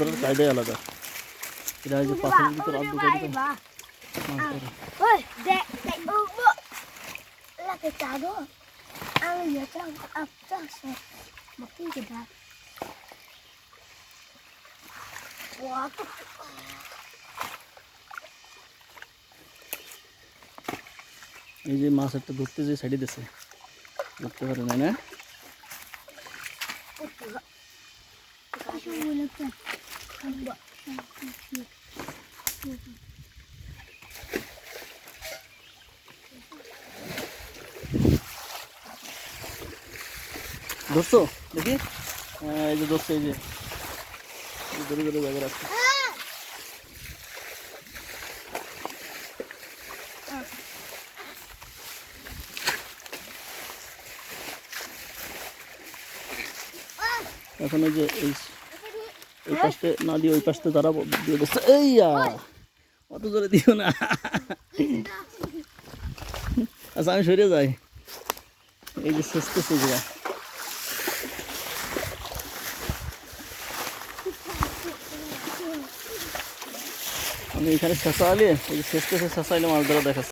ধরার কায়দাই আলাদা। এরা এই যে পাথরের ভিতর আধ ঢুকে ঢুকে মাছ ধরে। এই যে মাছ একটা ধরতে যে সাইডে দিছে, ধরতে পারে না, না? ধরছো দেখি? হ্যাঁ, এই যে ধরছে, এই যে ধরে ধরে জায়গা রাখছে। এখন এই যে এই পাশে না দিয়ে ওই পাশে তারা দিয়ে দিচ্ছে। এইয়া অত জোরে দিও না। আচ্ছা আমি সরে যাই। এই যে শেষতেছে যে আমি এখানে শেষা আলি, এই যে শেষতেছে শেষা আইলে মাছ ধরা দেখাচ্ছে।